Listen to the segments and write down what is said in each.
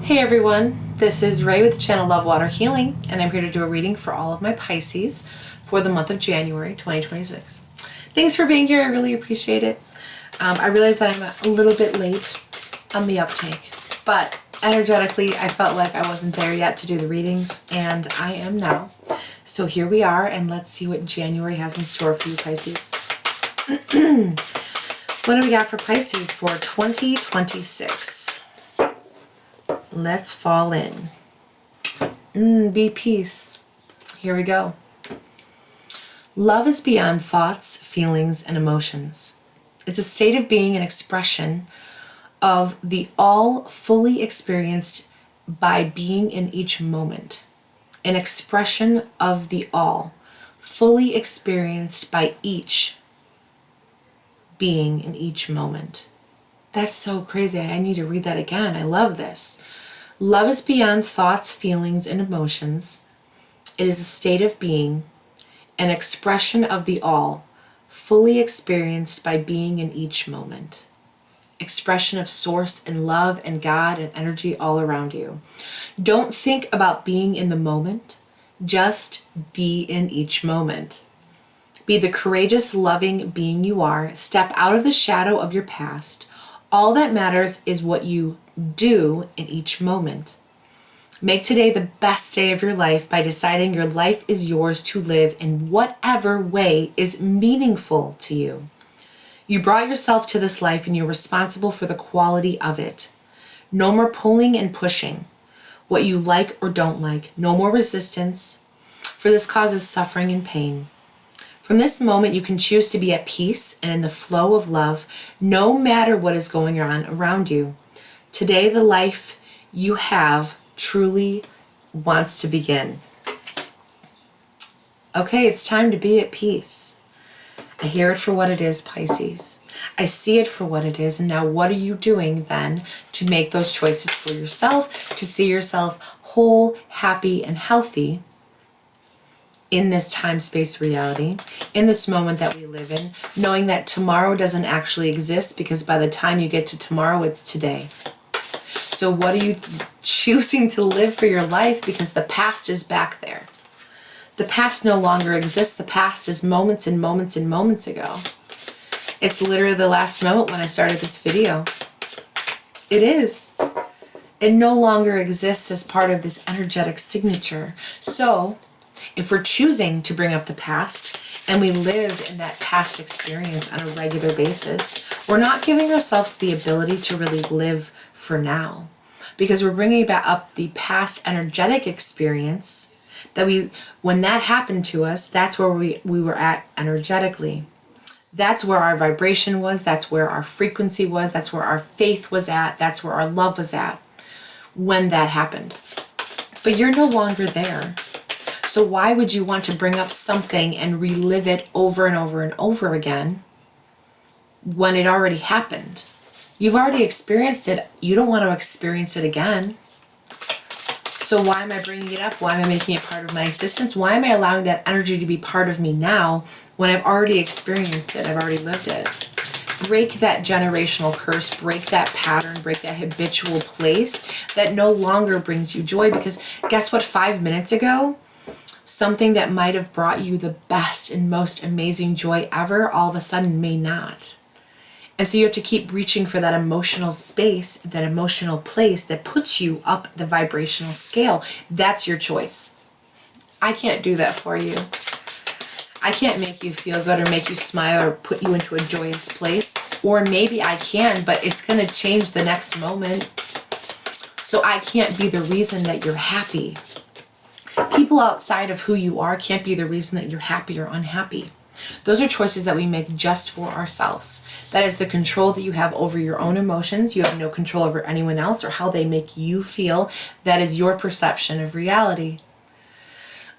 Hey everyone, this is Ray with the channel LovewaterHealing, and I'm here to do a reading for all of my Pisces for the month of January 2026. Thanks for being here, I really appreciate it. I realize that I'm a little bit late on the uptake, but energetically I felt like I wasn't there yet to do the readings, and I am now. So here we are, and let's see what January has in store for you Pisces. What do we got for Pisces for 2026? Let's fall in. Be peace. Here we go. Love is beyond thoughts, feelings, and emotions. It's a state of being and expression of the all fully experienced by being in each moment. An expression of the all fully experienced by each being in each moment. That's so crazy. I need to read that again. I love this. Love is beyond thoughts, feelings, and emotions. It is a state of being, an expression of the all, fully experienced by being in each moment. Expression of source and love and God and energy all around you. Don't think about being in the moment. Just be in each moment. Be the courageous, loving being you are. Step out of the shadow of your past. All that matters is what you do in each moment. Make today the best day of your life by deciding your life is yours to live in whatever way is meaningful to you. You brought yourself to this life and you're responsible for the quality of it. No more pulling and pushing what you like or don't like. No more resistance, for this causes suffering and pain. From this moment, you can choose to be at peace and in the flow of love, no matter what is going on around you. Today, the life you have truly wants to begin. Okay, it's time to be at peace. I hear it for what it is, Pisces. I see it for what it is. And now what are you doing then to make those choices for yourself, to see yourself whole, happy, and healthy in this time-space reality, in this moment that we live in, knowing that tomorrow doesn't actually exist because by the time you get to tomorrow, it's today. So what are you choosing to live for your life? Because the past is back there. The past no longer exists. The past is moments and moments and moments ago. It's literally the last moment when I started this video. It is. It no longer exists as part of this energetic signature. So if we're choosing to bring up the past and we live in that past experience on a regular basis, we're not giving ourselves the ability to really live for now, because we're bringing back up the past energetic experience that when that happened to us, that's where we were at energetically. That's where our vibration was. That's where our frequency was. That's where our faith was at. That's where our love was at when that happened. But you're no longer there. So why would you want to bring up something and relive it over and over and over again when it already happened? You've already experienced it. You don't want to experience it again. So why am I bringing it up? Why am I making it part of my existence? Why am I allowing that energy to be part of me now when I've already experienced it? I've already lived it. Break that generational curse, break that pattern, break that habitual place that no longer brings you joy, because guess what? 5 minutes ago, something that might have brought you the best and most amazing joy ever, all of a sudden may not. And so you have to keep reaching for that emotional space, that emotional place that puts you up the vibrational scale. That's your choice. I can't do that for you. I can't make you feel good or make you smile or put you into a joyous place. Or maybe I can, but it's going to change the next moment. So I can't be the reason that you're happy. People outside of who you are can't be the reason that you're happy or unhappy. Those are choices that we make just for ourselves. That is the control that you have over your own emotions. You have no control over anyone else or how they make you feel. That is your perception of reality.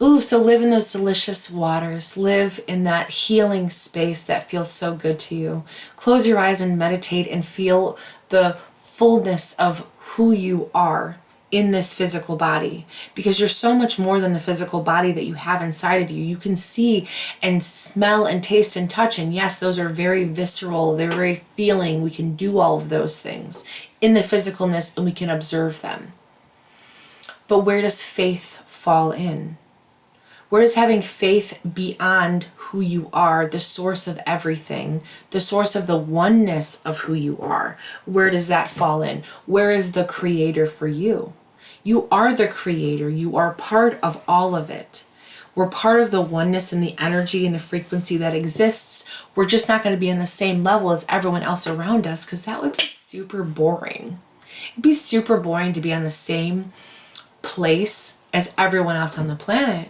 Ooh, so live in those delicious waters. Live in that healing space that feels so good to you. Close your eyes and meditate and feel the fullness of who you are in this physical body, because you're so much more than the physical body that you have inside of you. You can see and smell and taste and touch, and yes, those are very visceral, they're very feeling. We can do all of those things in the physicalness and we can observe them. But where does faith fall in? Where does having faith beyond who you are, the source of everything, the source of the oneness of who you are, where does that fall in? Where is the creator for you? You are the creator. You are part of all of it. We're part of the oneness and the energy and the frequency that exists. We're just not going to be on the same level as everyone else around us, because that would be super boring. It'd be super boring to be on the same place as everyone else on the planet.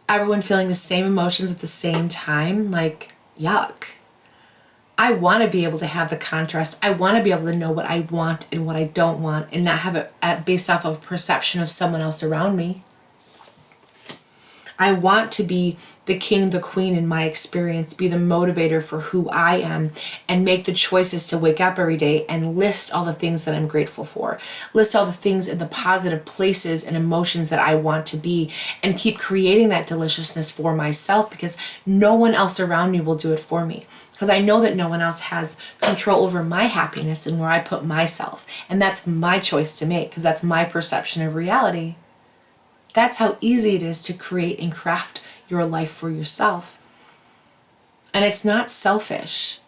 Everyone feeling the same emotions at the same time, like, yuck. I want to be able to have the contrast. I want to be able to know what I want and what I don't want, and not have it based off of perception of someone else around me. I want to be the king, the queen in my experience, be the motivator for who I am, and make the choices to wake up every day and list all the things that I'm grateful for. List all the things in the positive places and emotions that I want to be, and keep creating that deliciousness for myself, because no one else around me will do it for me. Because I know that no one else has control over my happiness and where I put myself. And that's my choice to make, because that's my perception of reality. That's how easy it is to create and craft your life for yourself. And it's not selfish.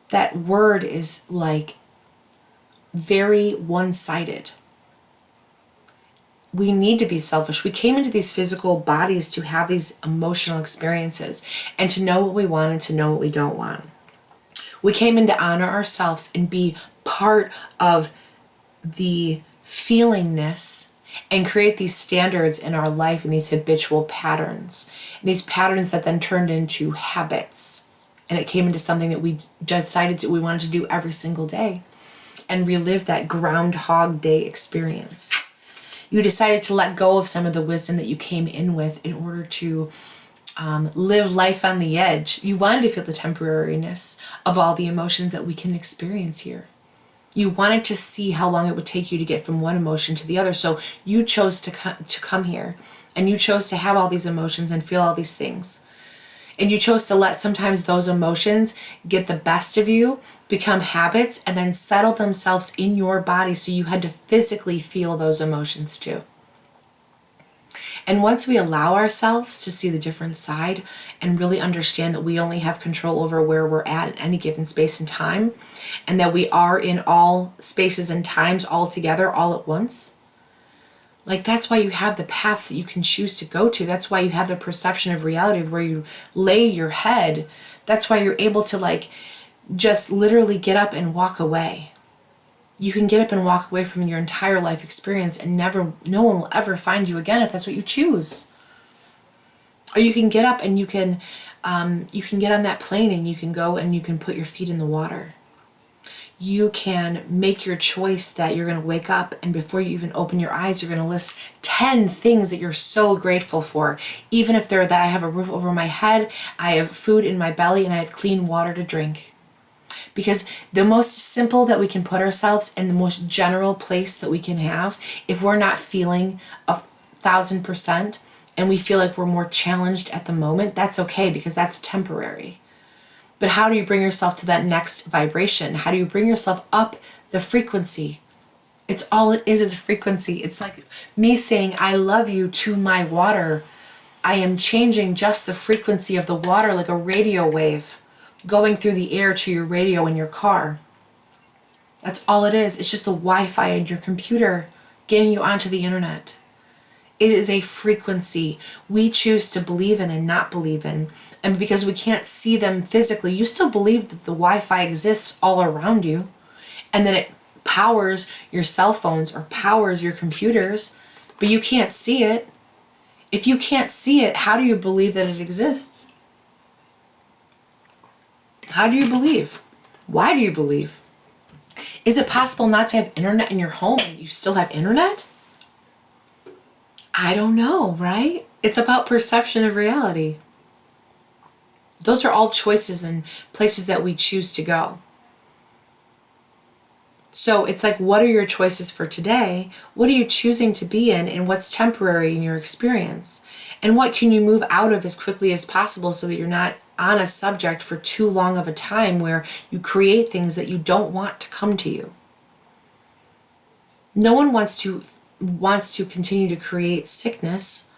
That word is like very one-sided. We need to be selfish. We came into these physical bodies to have these emotional experiences and to know what we want and to know what we don't want. We came in to honor ourselves and be part of the feelingness and create these standards in our life and these habitual patterns. And these patterns that then turned into habits. And it came into something that we decided we wanted to do every single day and relive that Groundhog Day experience. You decided to let go of some of the wisdom that you came in with in order to live life on the edge. You wanted to feel the temporariness of all the emotions that we can experience here. You wanted to see how long it would take you to get from one emotion to the other. So you chose to come here, and you chose to have all these emotions and feel all these things. And you chose to let sometimes those emotions get the best of you, become habits, and then settle themselves in your body. So you had to physically feel those emotions too. And once we allow ourselves to see the different side and really understand that we only have control over where we're at in any given space and time, and that we are in all spaces and times all together, all at once, like that's why you have the paths that you can choose to go to. That's why you have the perception of reality of where you lay your head. That's why you're able to like just literally get up and walk away. You can get up and walk away from your entire life experience and no one will ever find you again if that's what you choose. Or you can get up and you can get on that plane and you can go and you can put your feet in the water. You can make your choice that you're going to wake up and before you even open your eyes, you're going to list 10 things that you're so grateful for. Even if they're that I have a roof over my head, I have food in my belly, and I have clean water to drink. Because the most simple that we can put ourselves in the most general place that we can have, if we're not feeling 1,000% and we feel like we're more challenged at the moment, that's okay, because that's temporary. But how do you bring yourself to that next vibration? How do you bring yourself up the frequency? It's all it is a frequency. It's like me saying, I love you to my water. I am changing just the frequency of the water like a radio wave going through the air to your radio in your car. That's all it is. It's just the Wi-Fi in your computer getting you onto the internet. It is a frequency we choose to believe in and not believe in. And because we can't see them physically, you still believe that the Wi-Fi exists all around you and that it powers your cell phones or powers your computers, but you can't see it. If you can't see it, how do you believe that it exists? How do you believe? Why do you believe? Is it possible not to have internet in your home and you still have internet? I don't know, right? It's about perception of reality. Those are all choices and places that we choose to go. So it's like, what are your choices for today? What are you choosing to be in, and what's temporary in your experience? And what can you move out of as quickly as possible so that you're not on a subject for too long of a time where you create things that you don't want to come to you? No one wants to wants to continue to create sickness.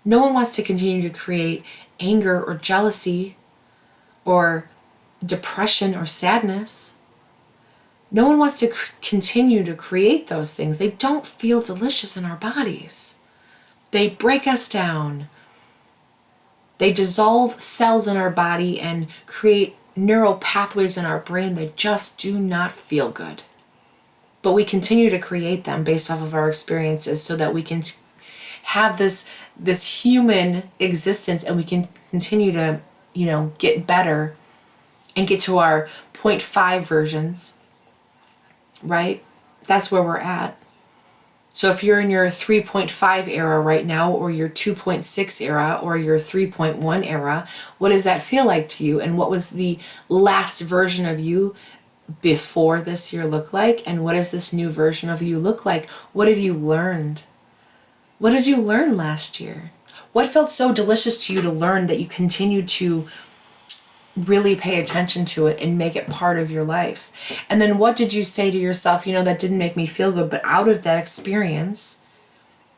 No one wants to continue to create anger or jealousy or depression or sadness. No one wants to continue to create those things. They don't feel delicious in our bodies. They break us down. They dissolve cells in our body and create neural pathways in our brain that just do not feel good. But we continue to create them based off of our experiences so that we can have this human existence, and we can continue to, get better and get to our 0.5 versions, right? That's where we're at. So if you're in your 3.5 era right now, or your 2.6 era, or your 3.1 era, what does that feel like to you? And what was the last version of you before this year look like? And what does this new version of you look like? What have you learned? What did you learn last year? What felt so delicious to you to learn that you continued to really pay attention to it and make it part of your life? And then what did you say to yourself, that didn't make me feel good, but out of that experience,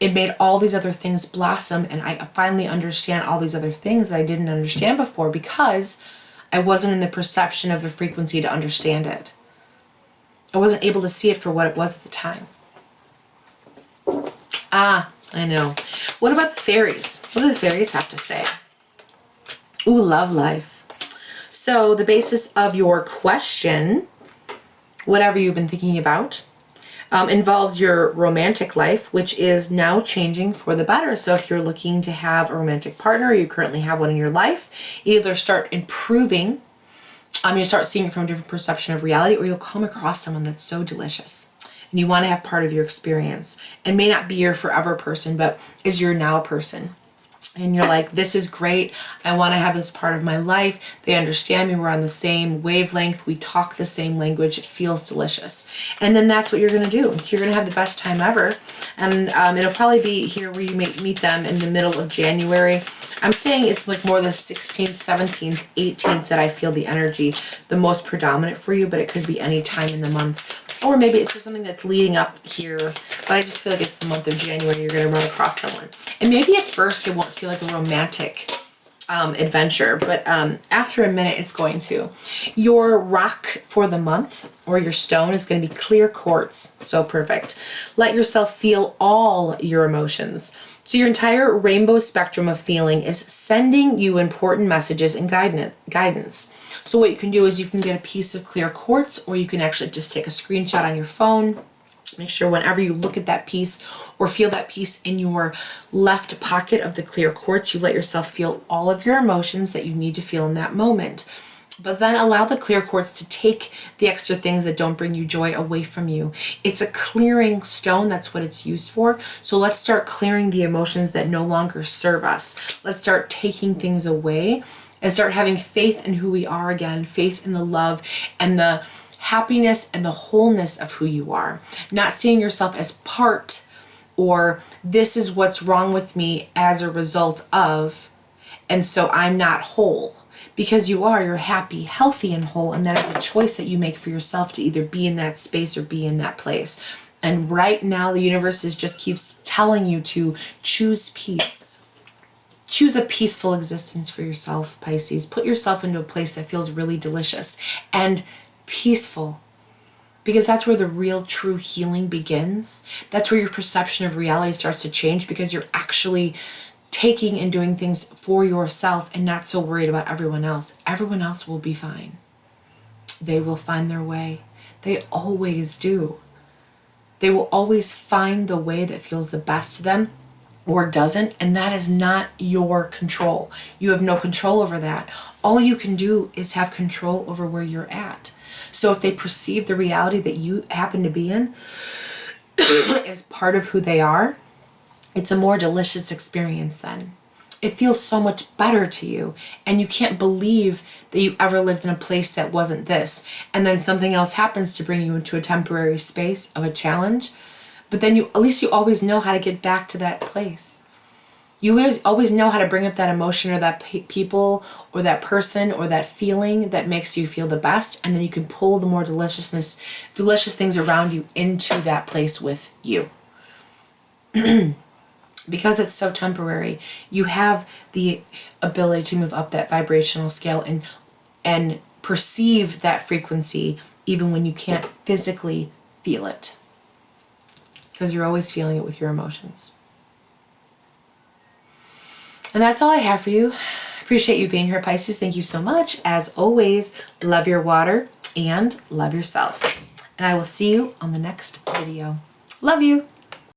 it made all these other things blossom, and I finally understand all these other things that I didn't understand before because I wasn't in the perception of the frequency to understand it. I wasn't able to see it for what it was at the time. I know. What about the fairies? What do the fairies have to say? Ooh, love life. So the basis of your question, whatever you've been thinking about, involves your romantic life, which is now changing for the better. So if you're looking to have a romantic partner, or you currently have one in your life, you either start improving, you start seeing it from a different perception of reality, or you'll come across someone that's so delicious and you want to have part of your experience, and may not be your forever person, but is your now person. And you're like, this is great. I want to have this part of my life. They understand me. We're on the same wavelength. We talk the same language. It feels delicious. And then that's what you're going to do. So you're going to have the best time ever. And it'll probably be here where you meet them in the middle of January. I'm saying it's like more the 16th, 17th, 18th that I feel the energy the most predominant for you, but it could be any time in the month. Or maybe it's just something that's leading up here, but I just feel like it's the month of January you're going to run across someone. And maybe at first it won't feel like a romantic adventure, but after a minute it's going to. Your rock for the month, or your stone, is going to be clear quartz. So perfect. Let yourself feel all your emotions. So your entire rainbow spectrum of feeling is sending you important messages and guidance. So what you can do is you can get a piece of clear quartz, or you can actually just take a screenshot on your phone. Make sure whenever you look at that piece or feel that piece in your left pocket of the clear quartz, you let yourself feel all of your emotions that you need to feel in that moment. But then allow the clear quartz to take the extra things that don't bring you joy away from you. It's a clearing stone. That's what it's used for. So let's start clearing the emotions that no longer serve us. Let's start taking things away and start having faith in who we are again, faith in the love and the happiness and the wholeness of who you are. Not seeing yourself as part, or this is what's wrong with me as a result of, and so I'm not whole. Because you are, you're happy, healthy, and whole, and that is a choice that you make for yourself to either be in that space or be in that place. And right now the universe just keeps telling you to choose peace. Choose a peaceful existence for yourself, Pisces. Put yourself into a place that feels really delicious and peaceful, because that's where the real true healing begins. That's where your perception of reality starts to change, because you're actually taking and doing things for yourself and not so worried about everyone else. Everyone else will be fine. They will find their way. They always do. They will always find the way that feels the best to them, or doesn't, and that is not your control. You have no control over that. All you can do is have control over where you're at. So if they perceive the reality that you happen to be in as part of who they are, it's a more delicious experience then. It feels so much better to you, and you can't believe that you ever lived in a place that wasn't this, and then something else happens to bring you into a temporary space of a challenge, but then at least you always know how to get back to that place. You always know how to bring up that emotion, or that people, or that person, or that feeling that makes you feel the best, and then you can pull the more delicious things around you into that place with you. because it's so temporary, you have the ability to move up that vibrational scale and perceive that frequency even when you can't physically feel it. Because you're always feeling it with your emotions. And that's all I have for you. Appreciate you being here, Pisces. Thank you so much. As always, love your water and love yourself. And I will see you on the next video. Love you.